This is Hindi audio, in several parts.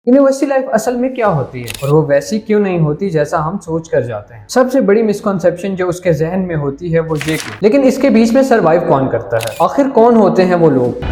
यूनिवर्सिटी लाइफ असल में क्या होती है और वो वैसी क्यों नहीं होती जैसा हम सोच कर जाते हैं। सबसे बड़ी मिसकॉन्सेप्शन जो उसके जहन में होती है वो ये कि लेकिन इसके बीच में सरवाइव कौन करता है, आखिर कौन होते हैं वो लोग।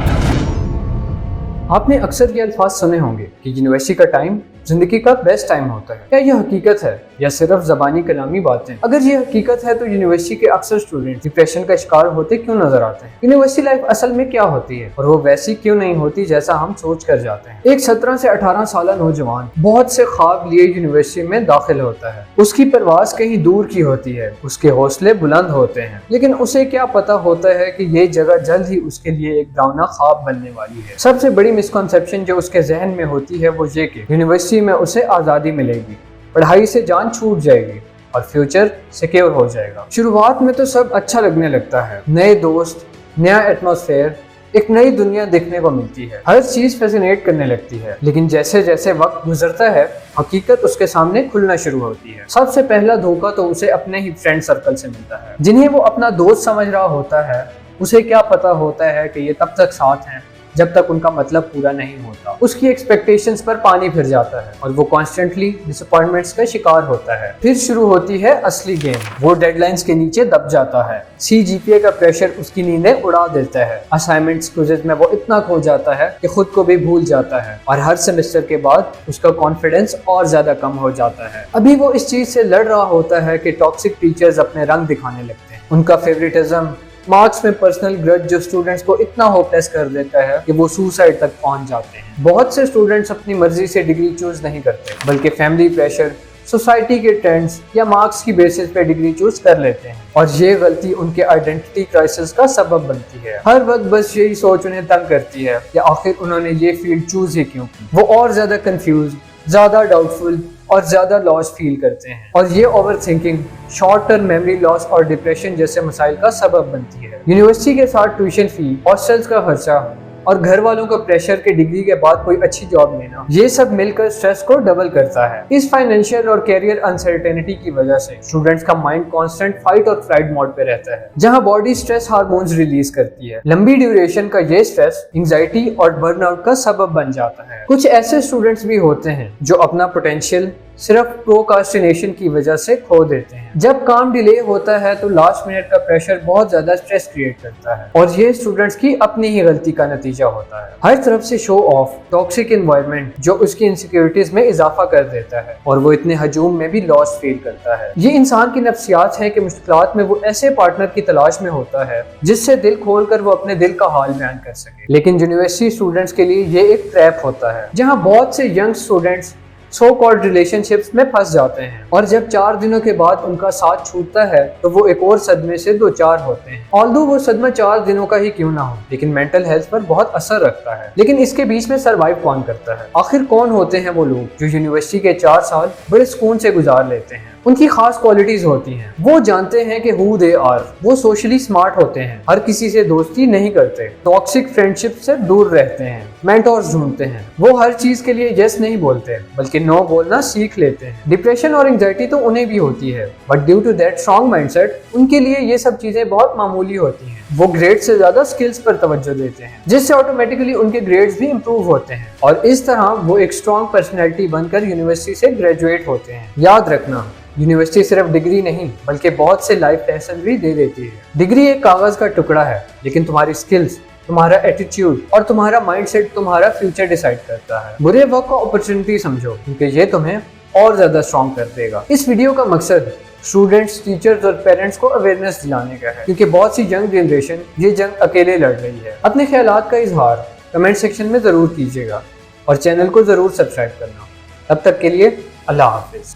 आपने अक्सर ये अल्फाज सुने होंगे कि यूनिवर्सिटी का टाइम जिंदगी का बेस्ट टाइम होता है। क्या यह हकीकत है या सिर्फ ज़बानी कलामी बातें? अगर ये हकीकत है तो यूनिवर्सिटी के अक्सर स्टूडेंट डिप्रेशन का शिकार होते क्यों नजर आते हैं? यूनिवर्सिटी लाइफ असल में क्या होती है और वो वैसी क्यों नहीं होती जैसा हम सोच कर जाते हैं? एक 17 से 18 साल नौजवान बहुत से ख्वाब लिए यूनिवर्सिटी में दाखिल होता है। उसकी परवाज कहीं दूर की होती है, उसके हौसले बुलंद होते हैं, लेकिन उसे क्या पता होता है कि ये जगह जल्द ही उसके लिए एक डरावना ख्वाब बनने वाली है। सबसे बड़ी मिसकॉन्सेप्शन जो उसके जहन में होती है वो ये कि यूनिवर्सिटी में उसे आज़ादी मिलेगी, पढ़ाई से जान छूट जाएगी और फ्यूचर सिक्योर हो जाएगा। शुरुआत में तो सब अच्छा लगने लगता है, नए दोस्त, नया एटमॉस्फेयर, एक नई दुनिया देखने को मिलती है, हर चीज फैसिनेट करने लगती है। लेकिन जैसे जैसे वक्त गुजरता है हकीकत उसके सामने खुलना शुरू होती है। सबसे पहला धोखा तो उसे अपने ही फ्रेंड सर्कल से मिलता है, जिन्हें वो अपना दोस्त समझ रहा होता है। उसे क्या पता होता है कि ये तब तक साथ हैं जब तक उनका मतलब पूरा नहीं होता। उसकी एक्सपेक्टेशंस पर पानी फिर जाता है और वो कॉन्स्टेंटली डिसअपॉइंटमेंट्स का शिकार होता है। फिर शुरू होती है असली गेम। वो डेडलाइंस के नीचे दब जाता है, CGPA का प्रेशर उसकी नींदें उड़ा देता है, असाइनमेंट्स क्विज़ेस में वो इतना खो जाता है कि खुद को भी भूल जाता है और हर सेमेस्टर के बाद उसका कॉन्फिडेंस और ज्यादा कम हो जाता है। अभी वो इस चीज से लड़ रहा होता है कि टॉक्सिक टीचर्स अपने रंग दिखाने लगते हैं, उनका फेवरेटिज्म, मार्क्स में पर्सनल ग्रज जो स्टूडेंट्स को इतना होपलेस कर देता है कि वो सुसाइड तक पहुंच जाते हैं। बहुत से स्टूडेंट्स अपनी मर्जी से डिग्री चूज नहीं करते, बल्कि फैमिली प्रेशर, सोसाइटी के ट्रेंड्स या मार्क्स की बेसिस पे डिग्री चूज कर लेते हैं और ये गलती उनके आइडेंटिटी क्राइसिस का सबब बनती है। हर वक्त बस यही सोच उन्हें तंग करती है कि आखिर उन्होंने ये फील्ड चूज ही क्यों की। वो और ज्यादा कंफ्यूज, ज्यादा डाउटफुल और ज्यादा लॉस फील करते हैं और ये over thinking short term memory loss और डिप्रेशन जैसे मसाइल का सबब बनती है। यूनिवर्सिटी के साथ ट्यूशन फी, हॉस्टल्स का खर्चा और घर वालों का प्रेशर के डिग्री के बाद कोई अच्छी जॉब लेना, ये सब मिलकर स्ट्रेस को डबल करता है। इस फाइनेंशियल और कैरियर अनसर्टेनिटी की वजह से स्टूडेंट्स का माइंड कांस्टेंट फाइट और फ्लाइट मोड पे रहता है, जहां बॉडी स्ट्रेस हार्मोन्स रिलीज करती है। लंबी ड्यूरेशन का ये स्ट्रेस एंजाइटी और बर्नआउट का सबब बन जाता है। कुछ ऐसे स्टूडेंट्स भी होते हैं जो अपना पोटेंशियल सिर्फ प्रोकास्टिनेशन की वजह से खो देते हैं। जब काम डिले होता है तो लास्ट मिनट का प्रेशर बहुत ज्यादा स्ट्रेस क्रिएट करता है और ये स्टूडेंट्स की अपनी ही गलती का नतीजा होता है। हर तरफ से शो ऑफ, टॉक्सिक एनवायरनमेंट जो उसकी इनसिक्योरिटीज में इजाफा कर देता है और वो इतने हजूम में भी लॉस फील करता है। ये इंसान की नफ्सियात है कि मुश्किलात में वो ऐसे पार्टनर की तलाश में होता है जिससे दिल खोल कर वो अपने दिल का हाल बयान कर सके। लेकिन यूनिवर्सिटी स्टूडेंट्स के लिए ये एक ट्रैप होता है, जहाँ बहुत से young students so called relationships में फंस जाते हैं और जब 4 दिनों के बाद उनका साथ छूटता है तो वो एक और सदमे से 2-4 होते हैं। ऑल्दो वो सदमा 4 दिनों का ही क्यों ना हो, लेकिन मेंटल हेल्थ पर बहुत असर रखता है। लेकिन इसके बीच में सरवाइव कौन करता है? आखिर कौन होते हैं वो लोग जो यूनिवर्सिटी के 4 साल बड़े सुकून से गुजार लेते हैं? उनकी खास क्वालिटीज होती हैं। वो जानते हैं कि हु दे आर, वो सोशली स्मार्ट होते हैं, हर किसी से दोस्ती नहीं करते, टॉक्सिक फ्रेंडशिप से दूर रहते हैं, मेंटोर्स ढूंढते हैं। वो हर चीज के लिए यस नहीं बोलते बल्कि नो बोलना सीख लेते हैं। डिप्रेशन और एंजाइटी तो उन्हें भी होती है, but due to that strong mindset उनके लिए ये सब चीजें बहुत मामूली होती हैं। वो ग्रेड से ज्यादा स्किल्स पर तवज्जो देते हैं, जिससे ऑटोमेटिकली उनके ग्रेड्स भी इम्प्रूव होते हैं और इस तरह वो एक स्ट्रॉन्ग पर्सनैलिटी बनकर यूनिवर्सिटी से ग्रेजुएट होते हैं। याद रखना, यूनिवर्सिटी सिर्फ डिग्री नहीं बल्कि बहुत से लाइफ लेसन भी दे देती है। डिग्री एक कागज का टुकड़ा है, लेकिन तुम्हारी स्किल्स, तुम्हारा एटीट्यूड और तुम्हारा माइंडसेट तुम्हारा फ्यूचर डिसाइड करता है। बुरे वक्त को अपॉर्चुनिटी समझो, क्योंकि ये तुम्हें और ज्यादा स्ट्रॉन्ग कर देगा। इस वीडियो का मकसद स्टूडेंट्स, टीचर्स और पेरेंट्स को अवेयरनेस दिलाने का है, क्योंकि बहुत सी यंग जनरेशन ये जंग अकेले लड़ रही है। अपने ख्यालात का इजहार कमेंट सेक्शन में जरूर कीजिएगा और चैनल को जरूर सब्सक्राइब करना। तब तक के लिए अल्लाह हाफिज।